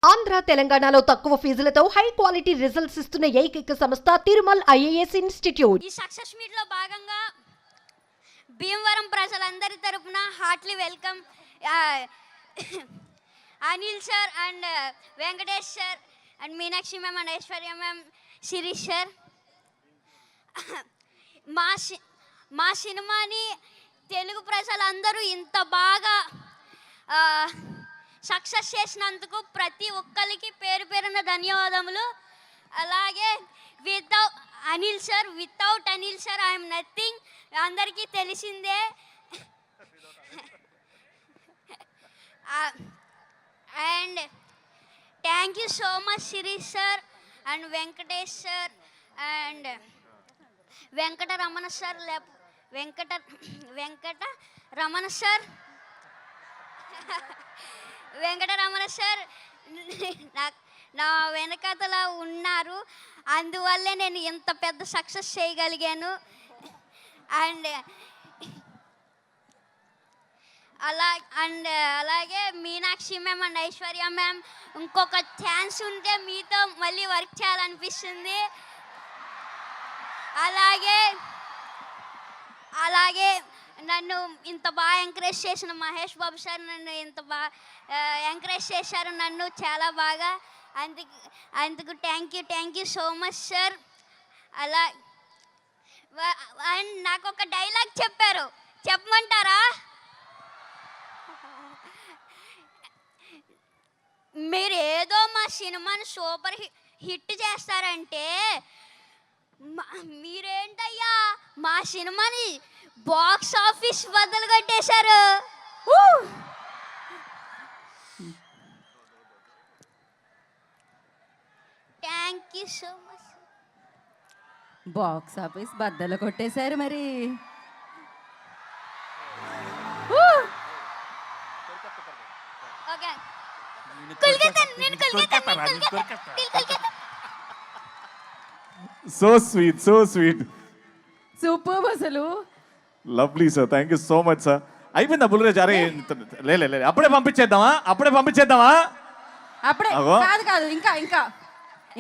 ఆంధ్ర తెలంగాణలో తక్కువ ఫీజులతో high quality results ఇస్తున్న ఏకైక సంస్థ తిరుమల్ ఐఏఎస్ ఇన్స్టిట్యూట్. ఈ సక్సెస్ మీట్ లో భాగంగా భీమవరం ప్రజలందరి తరపున heartly welcome Anil sir and Venkatesh sir and Meenakshi ma'am and Aishwarya ma'am, Shirish sir. మా సినిమాని తెలుగు ప్రజలందరూ ఇంత బాగా సక్సెస్ చేసినందుకు ప్రతి ఒక్కరికి పేరు పేరున ధన్యవాదములు. అలాగే without Anil sir I'm nothing, అందరికీ తెలిసిందే. And thank you so much Shirish sir and Venkatesh sir and Venkataramana sir Venkataramana sir నా వెనకతల ఉన్నారు, అందువల్లే నేను ఇంత పెద్ద సక్సెస్ చేయగలిగాను. అండ్ అలాగే Meenakshi ma'am and Aishwarya ma'am, ఇంకొక ఛాన్స్ ఉంటే మీతో మళ్ళీ వర్క్ చేయాలనిపిస్తుంది. అలాగే నన్ను ఇంత బాగా ఎంకరేజ్ చేసిన మహేష్ బాబు సార్ నన్ను ఇంత బాగా ఎంకరేజ్ చేశారు నన్ను చాలా బాగా. అందుకు thank you so much sir. And నాకు ఒక డైలాగ్ చెప్పారు, చెప్పమంటారా? మీరు ఏదో మా సినిమాని సూపర్ హిట్ చేస్తారంటే మీరేంటయ్యా మా సినిమాని బాక్స్ ఆఫీస్ బద్దలు కొట్టేశారు. Thank you so much. Box office బద్దలు కొట్టేశారు మరి. ఓకే సో స్వీట్ సూపర్ అసలు. Lovely sir, thank you so much sir. అయిపోయిందా బుల్రాజ్? అరే లే అప్పుడే పంపించేద్దామా? అప్పుడే అగో. కాదు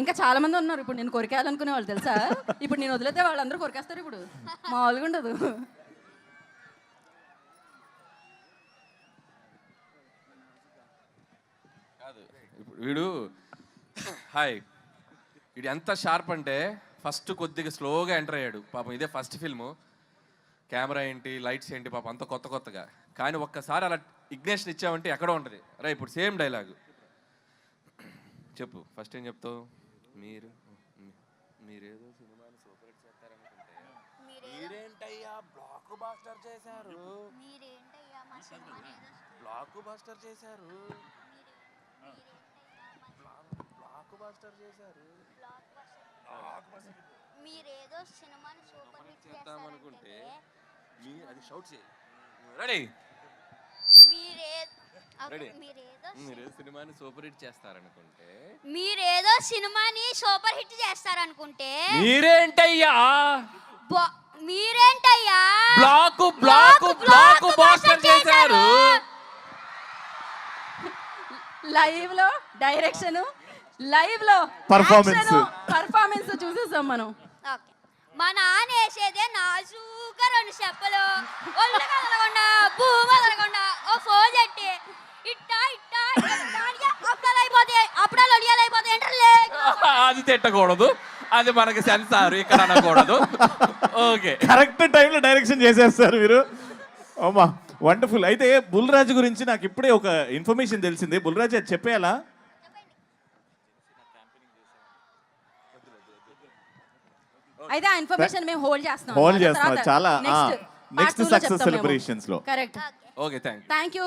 ఇంకా చాలా మంది ఉన్నారు ఇప్పుడు నేను కొరికేయాలనుకునే వాళ్ళు తెలుసా. ఇప్పుడు నేను వదిలేతే వాళ్ళందరూ కొరికేస్తారు. ఇప్పుడు మామూలుగా ఉండదు. వీడు ఎంత షార్ప్ అంటే ఫస్ట్ కొద్దిగా స్లోగా ఎంటర్ అయ్యాడు పాపం. ఇదే ఫస్ట్ ఫిల్ము, కెమెరా ఏంటి లైట్స్ ఏంటి పాపం అంత కొత్తగా. కానీ ఒక్కసారి అలా ఇగ్నేషన్ ఇచ్చామంటే ఎక్కడో ఉంటుంది. రా ఇప్పుడు సేమ్ డైలాగు చెప్పు. ఫస్ట్ ఏం చెప్తావు? మీరేదో సినిమాని సూపర్ హిట్ చేస్తారనుకుంటే మీరేంటయ్యా బ్లాక్ బాస్టర్ చేశారు. మీరేదో సినిమాని సూపర్ హిట్ చేస్తారనుకుంటే అది షౌట్ చేయి. రెడీ? మీరేదో సినిమాని సూపర్ హిట్ చేస్తారనుకుంటే మీరేంటయ్యా బ్లాక్ బాస్టర్ చేశారు. లైవ్ లో డైరెక్షన్, లైవ్ లో పర్ఫార్మెన్స్ చూసేసాం మనం. మా నాన్న వేసేదే నాజూగా 2 చెప్పలు ఒళ్ళు కదలకుండా భూమి కదలకుండా ఓ ఫోన్ చెట్టి ఇట్టా అప్పుడాలు ఒడియాలైపోతాయి అంటే అది తిట్టకూడదు, అది మనకి సెన్సార్ ఇక్కడ అనకూడదు. ఓకే, కరెక్ట్ టైంలో డైరెక్షన్ చేసేస్తారు మీరు. అమ్మా వండర్ఫుల్. అయితే బుల్రాజ్ గురించి నాకు ఇప్పుడే ఒక ఇన్ఫర్మేషన్ తెలిసింది. బుల్రాజ్ అది చెప్పేయాలా? అయితే ఆ ఇన్ఫర్మేషన్ మేము హోల్డ్ చేస్తాం చాలా నెక్స్ట్ సక్సెస్ సెలబ్రేషన్స్ లో. కరెక్ట్. Okay, thank you.